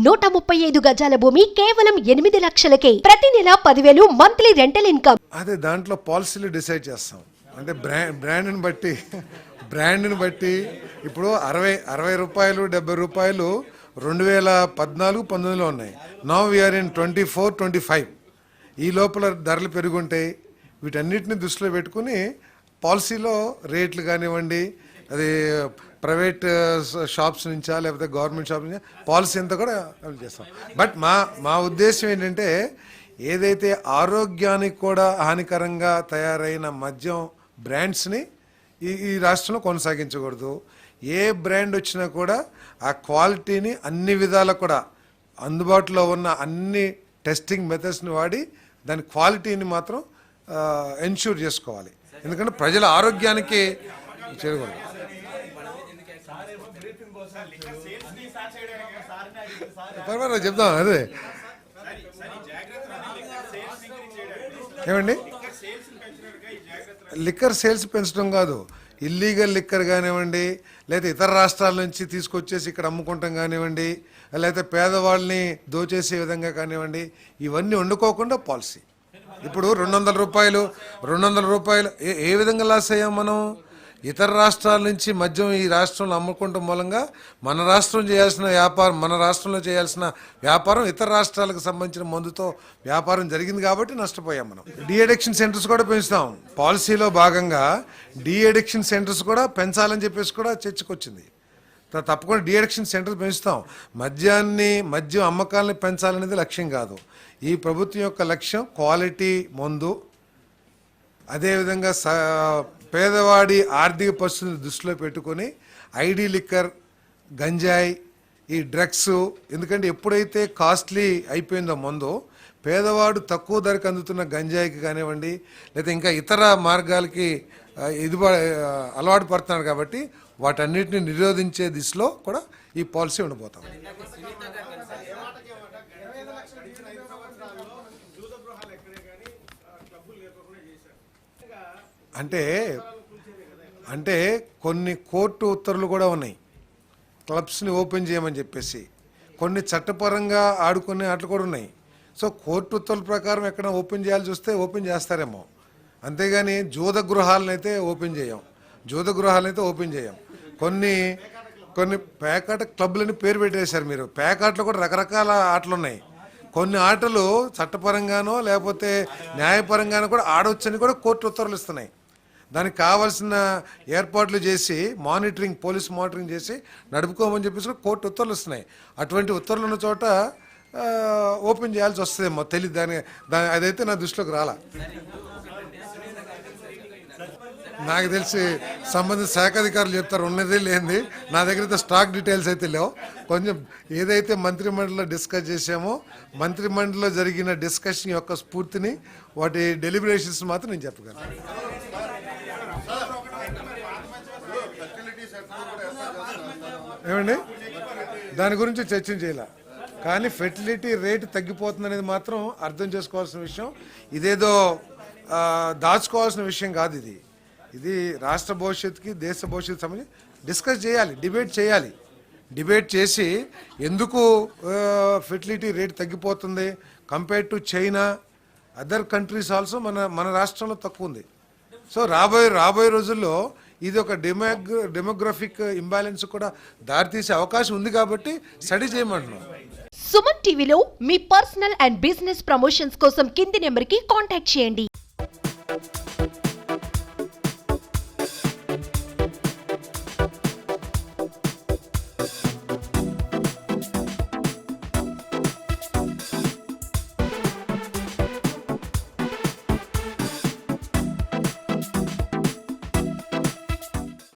135 గజాల భూమి కేవలం 8 లక్షలకే. ప్రతి నెల 10,000 మంత్లీ రెంటల్ ఇన్కమ్. అదే దాంట్లో పాలసీలు డిసైడ్ చేస్తాం. అంటే బ్రాండ్ని బట్టి ఇప్పుడు 60 రూపాయలు 70 రూపాయలు 2014-19లో ఉన్నాయి. Now we are in 24-25. ఈ లోపల ధరలు పెరుగుంటాయి. వీటన్నిటిని దృష్టిలో పెట్టుకుని పాలసీలో రేట్లు కానివ్వండి, అది ప్రైవేట్ షాప్స్ నుంచా లేకపోతే గవర్నమెంట్ షాప్స్ నుంచా పాలసీ అంతా కూడా చేస్తాం. బట్ మా ఉద్దేశం ఏంటంటే ఏదైతే ఆరోగ్యానికి కూడా హానికరంగా తయారైన మద్యం బ్రాండ్స్ని ఈ రాష్ట్రంలో కొనసాగించకూడదు. ఏ బ్రాండ్ వచ్చినా కూడా ఆ క్వాలిటీని అన్ని విధాలా కూడా అందుబాటులో ఉన్న అన్ని టెస్టింగ్ మెథడ్స్ని వాడి దాని క్వాలిటీని మాత్రం ఎన్ష్యూర్ చేసుకోవాలి. ఎందుకంటే ప్రజల ఆరోగ్యానికి చేయకూడదు. పర్వాలేదు చెప్తాం. అదే ఏమండి, లిక్కర్ సేల్స్ పెంచడం కాదు, ఇల్లీగల్ లిక్కర్ కానివ్వండి, లేదా ఇతర రాష్ట్రాల నుంచి తీసుకొచ్చేసి ఇక్కడ అమ్ముకుంటాం కానివ్వండి, లేకపోతే పేదవాళ్ళని దోచేసే విధంగా కానివ్వండి, ఇవన్నీ వండుకోకుండా పాలసీ. ఇప్పుడు 200 రూపాయలు ఏ విధంగా లాస్ అయ్యాం మనం? ఇతర రాష్ట్రాల నుంచి మద్యం ఈ రాష్ట్రంలో అమ్ముకుంటాం మూలంగా మన రాష్ట్రంలో చేయాల్సిన వ్యాపారం ఇతర రాష్ట్రాలకు సంబంధించిన మందుతో వ్యాపారం జరిగింది కాబట్టి నష్టపోయాం మనం. డీ అడిక్షన్ సెంటర్స్ కూడా పెంచుతాం. పాలసీలో భాగంగా డీ అడిక్షన్ సెంటర్స్ కూడా పెంచాలని చెప్పేసి కూడా చర్చకొచ్చింది. తప్పకుండా డీ అడిక్షన్ సెంటర్స్ పెంచుతాం. మద్యం అమ్మకాలని పెంచాలనేది లక్ష్యం కాదు. ఈ ప్రభుత్వం యొక్క లక్ష్యం క్వాలిటీ మందు, అదేవిధంగా పేదవాడి ఆర్థిక పరిస్థితిని దృష్టిలో పెట్టుకొని ఐడి లిక్కర్, గంజాయి, ఈ డ్రగ్స్, ఎందుకంటే ఎప్పుడైతే కాస్ట్లీ అయిపోయిందో మందు, పేదవాడు తక్కువ ధరకు అందుతున్న గంజాయికి కానివ్వండి లేదా ఇంకా ఇతర మార్గాలకి అలవాటు పడుతున్నాడు. కాబట్టి వాటన్నిటిని నిరోధించే దిశలో కూడా ఈ పాలసీ ఉండిపోతాం. అంటే కొన్ని కోర్టు ఉత్తర్వులు కూడా ఉన్నాయి క్లబ్స్ని ఓపెన్ చేయమని చెప్పేసి. కొన్ని చట్టపరంగా ఆడుకునే అట్లు కూడా ఉన్నాయి. సో కోర్టు ఉత్తర్వుల ప్రకారం ఎక్కడ ఓపెన్ చేయాల్సి వస్తే ఓపెన్ చేస్తారేమో, అంతేగాని జూద గృహాలను అయితే ఓపెన్ చేయం. కొన్ని పేకాట క్లబ్లని పేరు పెట్టేశారు మీరు. పేకాటలో కూడా రకరకాల ఆటలు ఉన్నాయి. కొన్ని ఆటలు చట్టపరంగానో లేకపోతే న్యాయపరంగానో కూడా ఆడవచ్చని కూడా కోర్టు ఉత్తర్వులు ఇస్తున్నాయి. దానికి కావాల్సిన ఏర్పాట్లు చేసి పోలీస్ మానిటరింగ్ చేసి నడుపుకోమని చెప్పేసి కోర్టు ఉత్తర్వులు ఇస్తున్నాయి. అటువంటి ఉత్తర్వులు ఉన్న చోట ఓపెన్ చేయాల్సి వస్తుందేమో తెలియదు. అదైతే నా దృష్టిలోకి రాలా. నాకు తెలిసి సంబంధిత శాఖ అధికారులు చెప్తారు, ఉన్నది లేనిది. నా దగ్గర అయితే స్టాక్ డీటెయిల్స్ అయితే లేవు. కొంచెం ఏదైతే మంత్రిమండలిలో డిస్కస్ చేసామో మంత్రిమండలిలో జరిగిన డిస్కషన్ యొక్క స్ఫూర్తిని వాటి డెలిబరేషన్స్ మాత్రం నేను చెప్పగలను. ఏమండి, దాని గురించి చర్చించేలా, కానీ ఫెర్టిలిటీ రేటు తగ్గిపోతుంది అనేది మాత్రం అర్థం చేసుకోవాల్సిన విషయం. ఇదేదో దాచుకోవాల్సిన విషయం కాదు. ఇది రాష్ట్ర భవిష్యత్తుకి దేశ భవిష్యత్తు సంబంధించి డిస్కస్ చేయాలి, డిబేట్ చేసి ఎందుకు ఫెర్టిలిటీ రేట్ తగ్గిపోతుంది compare to China, other countries also మన రాష్ట్రంలో తక్కువ ఉంది. సో రాబోయే రోజుల్లో ఇది ఒక డెమోగ్రఫిక్ ఇంబ్యాలెన్స్ కూడా దారితీసే అవకాశం ఉంది కాబట్టి స్టడీ చేయమంటున్నాం. సుమన్ టీవీలో మీ పర్సనల్ అండ్ బిజినెస్ ప్రమోషన్స్ కోసం కింది నెంబర్కి కాంటాక్ట్ చేయండి.